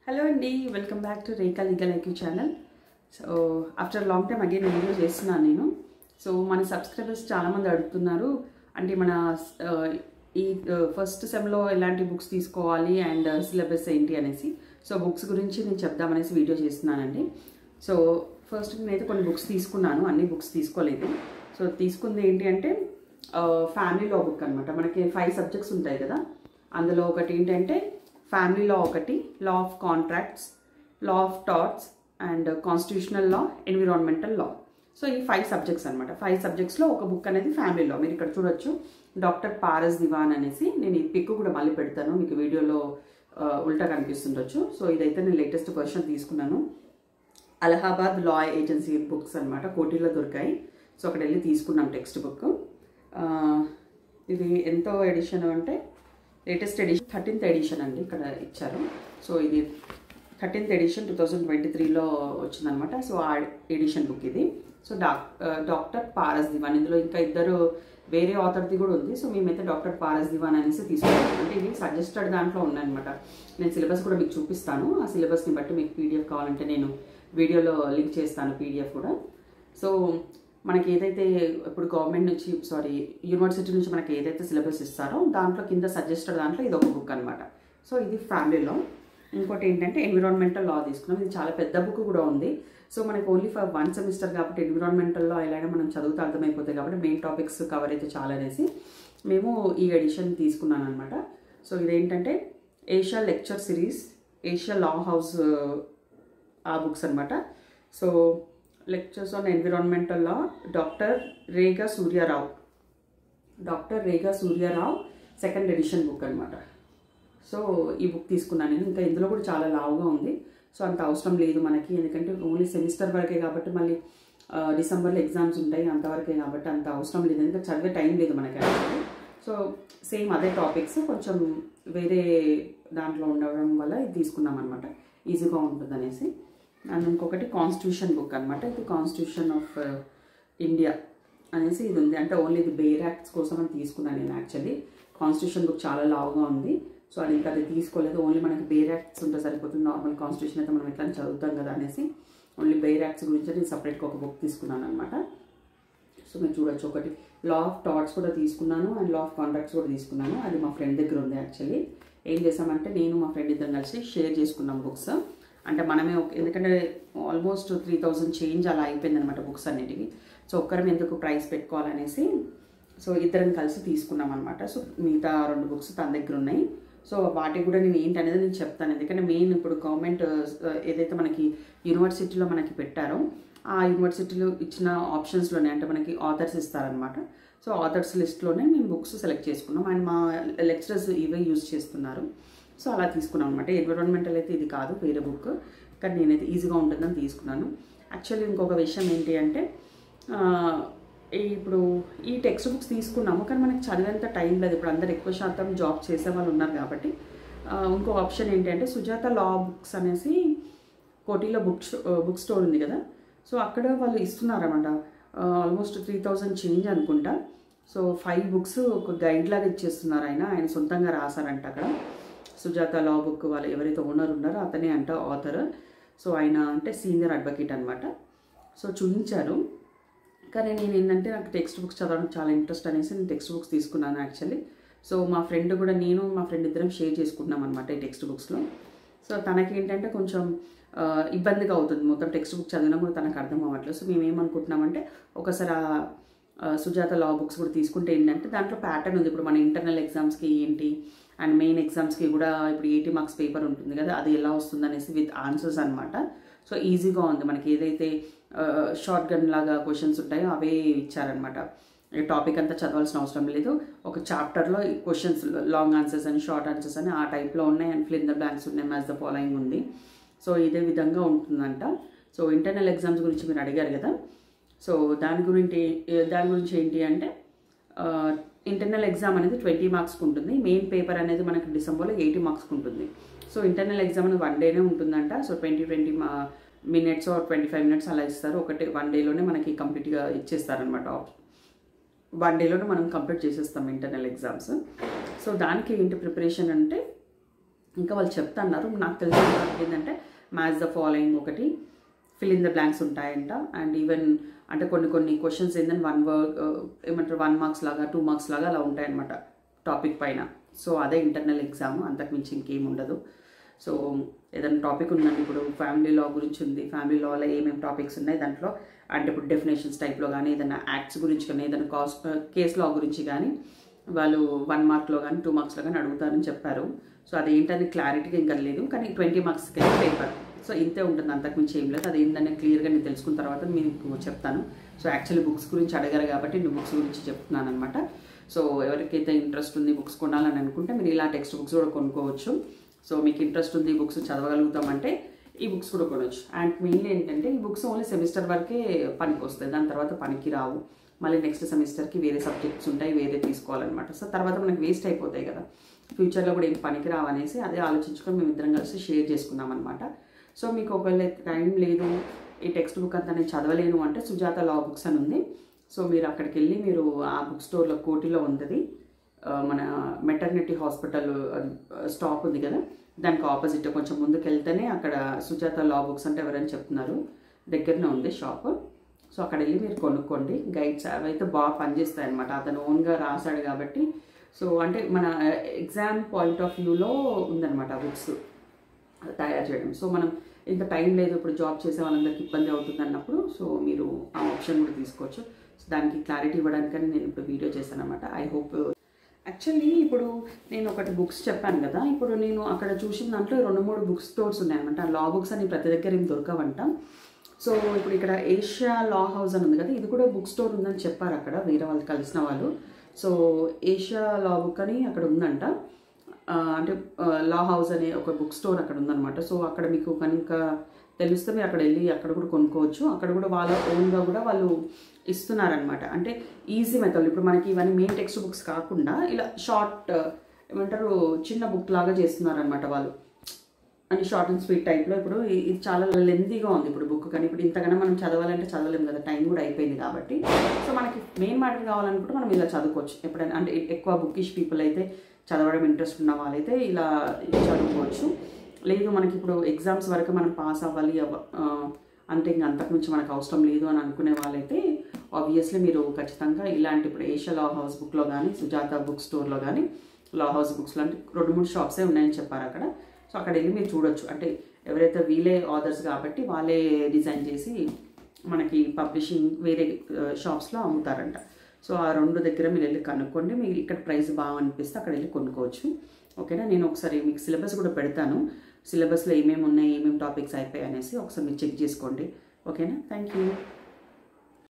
Hello Andy, welcome back to Rekha Legal IQ channel. So after a long time again video చేస్తున్నాను నేను. So మన subscribers చాలా మంది అడుగుతున్నారు అంటే మన ఈ ఫస్ట్ సెమ్ లో ఎలాంటి బుక్స్ తీసుకోవాలి అండ్ సిలబస్ ఏంటి అనేసి. సో బుక్స్ గురించి నేను చెప్దామనేసి వీడియో చేస్తున్నానండి. సో ఫస్ట్ నేనైతే కొన్ని బుక్స్ తీసుకున్నాను, అన్ని బుక్స్ తీసుకోలేదు. సో తీసుకుంది ఏంటి అంటే ఫ్యామిలీ లా బుక్ అనమాట. మనకి 5 సబ్జెక్ట్స్ ఉంటాయి కదా, అందులో ఒకటి ఏంటంటే ఫ్యామిలీ లా, ఒకటి law of contracts, law of torts and constitutional law, environmental law. So ఈ 5 సబ్జెక్ట్స్ అనమాట. 5 సబ్జెక్ట్స్లో ఒక బుక్ అనేది ఫ్యామిలీ లా. మీరు ఇక్కడ చూడొచ్చు, డాక్టర్ పారస్ దివాన్ అనేసి. నేను ఈ పిక్ కూడా మళ్ళీ పెడతాను, మీకు వీడియోలో ఉల్టా కనిపిస్తుండొచ్చు. సో ఇదైతే నేను లేటెస్ట్ వర్షన్ తీసుకున్నాను. అలహాబాద్ లా ఏజెన్సీ బుక్స్ అనమాట, కోటిలో దొరికాయి. సో అక్కడ వెళ్ళి తీసుకున్నాం టెక్స్ట్ బుక్. ఇది ఎంతో ఎడిషన్ అంటే లేటెస్ట్ ఎడిషన్ 13th ఎడిషన్ అండి ఇక్కడ ఇచ్చారు. సో ఇది 13th ఎడిషన్ 2023లో వచ్చిందనమాట. సో ఆ ఎడిషన్ బుక్ ఇది. సో డాక్టర్ పారస్ దివాన్, ఇందులో ఇంకా ఇద్దరు వేరే ఆథర్ది కూడా ఉంది. సో మేమైతే డాక్టర్ పారస్ దివాన్ అనేసి తీసుకున్నాం. అంటే ఇవి సజెస్టెడ్ దాంట్లో ఉన్నాయన్నమాట. నేను సిలబస్ కూడా మీకు చూపిస్తాను. ఆ సిలబస్ని బట్టి మీకు పీడిఎఫ్ కావాలంటే నేను వీడియోలో లింక్ చేస్తాను, పీడిఎఫ్ కూడా. సో మనకి ఏదైతే ఇప్పుడు గవర్నమెంట్ నుంచి యూనివర్సిటీ నుంచి మనకి ఏదైతే సిలబస్ ఇస్తారో దాంట్లో కింద సజెస్టెడ్ దాంట్లో ఇది ఒక బుక్ అనమాట. సో ఇది ఫ్యామిలీలో. ఇంకోటి ఏంటంటే ఎన్విరాన్మెంటల్ లా తీసుకున్నాం. ఇది చాలా పెద్ద బుక్ కూడా ఉంది. సో మనకి ఓన్లీ ఫర్ 1 సెమిస్టర్ కాబట్టి ఎన్విరాన్మెంటల్ లా ఎలా అయినా మనం చదువుతూ అర్థమైపోతాయి కాబట్టి మెయిన్ టాపిక్స్ కవర్ అయితే చాలా అనేసి మేము ఈ ఎడిషన్ తీసుకున్నాను అనమాట. సో ఇదేంటంటే Asia lecture series, Asia law house ఆ బుక్స్ అనమాట. So lectures on environmental law, doctor Rega Suryarao 2nd edition book అనమాట. సో ఈ బుక్ తీసుకున్నాను నేను. ఇంకా ఇందులో కూడా చాలా లావుగా ఉంది. సో అంత అవసరం లేదు మనకి, ఎందుకంటే ఓన్లీ సెమిస్టర్ వరకే కాబట్టి మళ్ళీ డిసెంబర్లో ఎగ్జామ్స్ ఉంటాయి, అంతవరకే కాబట్టి అంత అవసరం లేదు. ఎందుకంటే చదివే టైం లేదు మనకి. సో సేమ్ అదే టాపిక్స్ కొంచెం వేరే దాంట్లో ఉండడం వల్ల ఇది తీసుకున్నాం అనమాట, ఈజీగా ఉంటుంది అనేసి. అండ్ ఇంకొకటి కాన్స్టిట్యూషన్ బుక్ అనమాట. ఇది కాన్స్టిట్యూషన్ ఆఫ్ ఇండియా అనేసి ఇది ఉంది. అంటే ఓన్లీ ఇది బేర్ యాక్ట్స్ కోసం అని తీసుకున్నాను నేను. యాక్చువల్లీ కాన్స్టిట్యూషన్ బుక్ చాలా లావుగా ఉంది. సో అది ఇంకా అది తీసుకోలేదు. ఓన్లీ మనకి బేర్ యాక్ట్స్ ఉంటే సరిపోతుంది. నార్మల్ కాన్స్టిట్యూషన్ అయితే మనం ఎట్లా చదువుతాం కదా అనేసి ఓన్లీ బేర్ యాక్ట్స్ గురించి నేను సపరేట్గా ఒక బుక్ తీసుకున్నాను అనమాట. సో మీరు చూడొచ్చు, ఒకటి లా ఆఫ్ టార్ట్స్ కూడా తీసుకున్నాను అండ్ లా ఆఫ్ కాంట్రాక్ట్స్ కూడా తీసుకున్నాను. అది మా ఫ్రెండ్ దగ్గర ఉంది. యాక్చువల్లీ ఏం చేసామంటే నేను మా ఫ్రెండ్ ఇద్దరం కలిసి షేర్ చేసుకున్నాం బుక్స్. అంటే మనమే ఎందుకంటే ఆల్మోస్ట్ 3000 చేంజ్ అలా అయిపోయింది అనమాట బుక్స్ అన్నిటివి. సో ఒక్కరం ఎందుకు ప్రైస్ పెట్టుకోవాలనేసి సో ఇద్దరం కలిసి తీసుకున్నాం అనమాట. సో మిగతా 2 బుక్స్ తన దగ్గర ఉన్నాయి. సో వాటికి కూడా నేను ఏంటనేది నేను చెప్తాను. ఎందుకంటే మెయిన్ ఇప్పుడు గవర్నమెంట్ ఏదైతే మనకి యూనివర్సిటీలో మనకి పెట్టారో ఆ యూనివర్సిటీలో ఇచ్చిన ఆప్షన్స్లోనే అంటే మనకి ఆథర్స్ ఇస్తారనమాట. సో ఆథర్స్ లిస్ట్లోనే మేము బుక్స్ సెలెక్ట్ చేసుకున్నాం అండ్ మా లెక్చరర్స్ ఇవే యూజ్ చేస్తున్నారు. సో అలా తీసుకున్నాం అనమాట. ఎన్విరాన్మెంటల్ అయితే ఇది కాదు, వేరే బుక్, కానీ నేనైతే ఈజీగా ఉంటుందని తీసుకున్నాను. యాక్చువల్లీ ఇంకొక విషయం ఏంటి అంటే ఇప్పుడు ఈ టెక్స్ట్ బుక్స్ తీసుకున్నాము కానీ మనకి చదివేంత టైం లేదు. ఇప్పుడు అందరు ఎక్కువ శాతం జాబ్ చేసే వాళ్ళు ఉన్నారు కాబట్టి ఇంకో ఆప్షన్ ఏంటంటే సుజాత లా బుక్స్ అనేసి కోటిలో బుక్ స్టోర్ ఉంది కదా. సో అక్కడ వాళ్ళు ఇస్తున్నారన్నమాట. ఆల్మోస్ట్ 3000 చేంజ్ అనుకుంటా. సో 5 బుక్స్ ఒక గైడ్ లాగా ఇచ్చేస్తున్నారు. ఆయన సొంతంగా రాశారంట అక్కడ. సుజాత లా బుక్ వాళ్ళు ఎవరైతే ఓనర్ ఉన్నారో అతనే అంట ఆథర్. సో ఆయన అంటే సీనియర్ అడ్వకేట్ అనమాట. సో చూపించారు. కానీ నేను ఏంటంటే నాకు టెక్స్ట్ బుక్స్ చదవడం చాలా ఇంట్రెస్ట్ అనేసి నేను టెక్స్ట్ బుక్స్ తీసుకున్నాను యాక్చువల్లీ. సో మా ఫ్రెండ్ కూడా, నేను మా ఫ్రెండ్ ఇద్దరం షేర్ చేసుకుంటున్నాం అనమాట ఈ టెక్స్ట్ బుక్స్లో. సో తనకి ఏంటంటే కొంచెం ఇబ్బందిగా అవుతుంది, మొత్తం టెక్స్ట్ బుక్ చదివినా కూడా తనకు అర్థం అవ్వట్లేదు. సో మేము ఏమనుకుంటున్నామంటే ఒకసారి సుజాత లా బుక్స్ కూడా తీసుకుంటే ఏంటంటే దాంట్లో ప్యాటర్న్ ఉంది. ఇప్పుడు మన ఇంటర్నల్ ఎగ్జామ్స్కి ఏంటి అండ్ మెయిన్ ఎగ్జామ్స్కి కూడా ఇప్పుడు 80 మార్క్స్ పేపర్ ఉంటుంది కదా, అది ఎలా వస్తుంది అనేసి విత్ ఆన్సర్స్ అనమాట. సో ఈజీగా ఉంది. మనకి ఏదైతే షార్ట్ గన్ లాగా క్వశ్చన్స్ ఉంటాయో అవే ఇచ్చారనమాట. టాపిక్ అంతా చదవాల్సిన అవసరం లేదు. ఒక చాప్టర్లో క్వశ్చన్స్ లాంగ్ ఆన్సర్స్ అని, షార్ట్ ఆన్సర్స్ అని ఆ టైప్లో ఉన్నాయి and fill in the blanks ఉన్నాయి, మ్యాచ్ ద ఫాలోయింగ్ ఉంది. సో ఇదే విధంగా ఉంటుందంట. సో ఇంటర్నల్ ఎగ్జామ్స్ గురించి మీరు అడిగారు కదా. సో దాని గురించి ఏంటి అంటే ఇంటర్నల్ ఎగ్జామ్ అనేది 20 మార్క్స్కి ఉంటుంది. మెయిన్ పేపర్ అనేది మనకి డిసెంబర్లో 80 మార్క్స్కి ఉంటుంది. సో ఇంటర్నల్ ఎగ్జామ్ అనేది 1 డేనే ఉంటుందంట. సో 20 minutes or 25 minutes అలా ఇస్తారు. 1 డేలోనే మనకి కంప్లీట్గా ఇచ్చేస్తారనమాట. 1 డేలోనే మనం కంప్లీట్ చేసేస్తాం ఇంటర్నల్ ఎగ్జామ్స్. సో దానికి ఏంటి ప్రిపరేషన్ అంటే ఇంకా వాళ్ళు చెప్తున్నారు. నాకు తెలిసిన ఏంటంటే మ్యాచ్ ద ఫాలోయింగ్ ఒకటి, ఫిల్ ఇన్ ద బ్లాంక్స్ ఉంటాయంట. అండ్ ఈవెన్ అంటే కొన్ని క్వశ్చన్స్ ఏంటంటే 1 మార్క్స్ లాగా 2 మార్క్స్ లాగా అలా ఉంటాయన్నమాట టాపిక్ పైన. సో అదే ఇంటర్నల్ ఎగ్జామ్, అంతకుమించి ఇంకేం ఉండదు. సో ఏదైనా టాపిక్ ఉందండి, ఇప్పుడు ఫ్యామిలీ లా గురించి ఉంది, ఫ్యామిలీ లాలో ఏమేమి టాపిక్స్ ఉన్నాయి దాంట్లో, అంటే ఇప్పుడు డెఫినేషన్స్ టైప్లో కానీ, ఏదైనా యాక్ట్స్ గురించి కానీ, ఏదైనా కేస్ లా గురించి కానీ వాళ్ళు 1 మార్క్లో కానీ 2 మార్క్స్లో కానీ అడుగుతారని చెప్పారు. సో అదేంటని క్లారిటీగా ఇంకా లేదు, కానీ 20 మార్క్స్కి పేపర్. సో ఇంతే ఉంటుంది, అంతకుమించి ఏం లేదు. అది ఏంటనే క్లియర్గా నేను తెలుసుకున్న తర్వాత మీకు చెప్తాను. సో యాక్చువల్లీ బుక్స్ గురించి అడగారు కాబట్టి నేను బుక్స్ గురించి చెప్తున్నాను అనమాట. సో ఎవరికైతే ఇంట్రెస్ట్ ఉంది బుక్స్ కొనాలని అనుకుంటే మీరు ఇలా టెక్స్ట్ బుక్స్ కూడా కొనుక్కోవచ్చు. సో మీకు ఇంట్రెస్ట్ ఉంది బుక్స్ చదవగలుగుతామంటే ఈ బుక్స్ కూడా కొనవచ్చు. అండ్ మెయిన్ ఏంటంటే ఈ బుక్స్ ఓన్లీ సెమిస్టర్ వరకే పనికి వస్తాయి, దాని తర్వాత పనికి రావు. మళ్ళీ నెక్స్ట్ సెమిస్టర్కి వేరే సబ్జెక్ట్స్ ఉంటాయి, వేరే తీసుకోవాలన్నమాట. సో తర్వాత మనకి వేస్ట్ అయిపోతాయి కదా, ఫ్యూచర్లో కూడా ఏం పనికి రావనేసి అదే ఆలోచించుకొని మేము ఇద్దరం కలిసి షేర్ చేసుకున్నాం అనమాట. సో మీకు ఒకవేళ టైం లేదు, ఈ టెక్స్ట్ బుక్ అంతా నేను చదవలేను అంటే సుజాత లా బుక్స్ అని ఉంది. సో మీరు అక్కడికి వెళ్ళి మీరు ఆ బుక్ స్టోర్లో కోటిలో ఉంటుంది, మన మెటర్నిటీ హాస్పిటల్ స్టాప్ ఉంది కదా, దానికి ఆపోజిట్ కొంచెం ముందుకు వెళ్తేనే అక్కడ సుజాత లా బుక్స్ అంటే ఎవరైనా చెప్తున్నారు, దగ్గరనే ఉంది షాప్. సో అక్కడ వెళ్ళి మీరు కొనుక్కోండి. గైడ్స్ అవైతే బాగా పనిచేస్తాయి అనమాట, అతను ఓన్గా రాశాడు కాబట్టి. సో అంటే మన ఎగ్జామ్ పాయింట్ ఆఫ్ వ్యూలో ఉందన్నమాట ఆ బుక్స్ తయారు చేయడం. సో మనం ఇంత టైం లేదు, ఇప్పుడు జాబ్ చేసే వాళ్ళందరికీ ఇబ్బంది అవుతుంది అన్నప్పుడు సో మీరు ఆ ఆప్షన్ కూడా తీసుకోవచ్చు. సో దానికి క్లారిటీ ఇవ్వడానికని నేను ఇప్పుడు వీడియో చేశాను అనమాట. ఐ హోప్ యాక్చువల్లీ ఇప్పుడు నేను ఒకటి బుక్స్ చెప్పాను కదా, ఇప్పుడు నేను అక్కడ చూసిన దాంట్లో 2-3 బుక్ స్టోర్స్ ఉన్నాయన్నమాట. లా బుక్స్ అని ప్రతి దగ్గర ఏం దొరకవంట. సో ఇప్పుడు ఇక్కడ ఏషియా లా హౌస్ అని ఉంది కదా, ఇది కూడా బుక్ స్టోర్ ఉందని చెప్పారు అక్కడ వేరే వాళ్ళు కలిసిన వాళ్ళు. సో ఏషియా లా బుక్ అని అక్కడ ఉందంట, అంటే లా హౌస్ అనే ఒక బుక్ స్టోర్ అక్కడ ఉందన్నమాట. సో అక్కడ మీకు కనుక తెలిస్తే మీరు అక్కడ వెళ్ళి అక్కడ కూడా కొనుక్కోవచ్చు. అక్కడ కూడా వాళ్ళ ఓన్గా కూడా వాళ్ళు ఇస్తున్నారనమాట. అంటే ఈజీ మెథడ్, ఇప్పుడు మనకి ఇవన్నీ మెయిన్ టెక్స్ట్ బుక్స్ కాకుండా ఇలా షార్ట్ ఏమంటారు చిన్న బుక్ లాగా చేస్తున్నారనమాట వాళ్ళు, అని షార్ట్ అండ్ స్వీట్ టైప్లో. ఇప్పుడు ఇది చాలా లెంతీగా ఉంది ఇప్పుడు బుక్, కానీ ఇప్పుడు ఇంతకన్నా మనం చదవాలంటే చదవలేము కదా, టైం కూడా అయిపోయింది కాబట్టి. సో మనకి మెయిన్ మ్యాటర్ కావాలనుకుంటే మనం ఇలా చదువుకోవచ్చు ఎప్పుడైనా, అంటే ఎక్కువ బుక్కిష్ పీపుల్ అయితే, చదవడం ఇంట్రెస్ట్ ఉన్న వాళ్ళైతే ఇలా చదువుకోవచ్చు. లేదు మనకి ఇప్పుడు ఎగ్జామ్స్ వరకు మనం పాస్ అవ్వాలి అంటే ఇంకా అంతకుమించి మనకు అవసరం లేదు అని అనుకునే వాళ్ళైతే ఆబ్వియస్లీ మీరు ఖచ్చితంగా ఇలాంటి ఇప్పుడు ఏషియా లా హౌస్ బుక్లో కానీ, సుజాత బుక్ స్టోర్లో కానీ, లా హౌస్ బుక్స్లో అంటే 2-3 షాప్సే ఉన్నాయని చెప్పారు అక్కడ. సో అక్కడ వెళ్ళి మీరు చూడొచ్చు. అంటే ఎవరైతే వీలే ఆథర్స్ కాబట్టి వాళ్ళే డిజైన్ చేసి మనకి పబ్లిషింగ్ వేరే షాప్స్లో అమ్ముతారంట. సో ఆ 2 దగ్గర మీరు వెళ్ళి కనుక్కోండి, మీకు ఇక్కడ ప్రైస్ బాగా అనిపిస్తే అక్కడ వెళ్ళి కొనుక్కోవచ్చు. ఓకేనా, నేను ఒకసారి మీకు సిలబస్ కూడా పెడతాను, సిలబస్లో ఏమేమి ఉన్నాయి, ఏమేమి టాపిక్స్ అయిపోయాయి అనేసి ఒకసారి మీరు చెక్ చేసుకోండి. ఓకేనా, థ్యాంక్ యూ.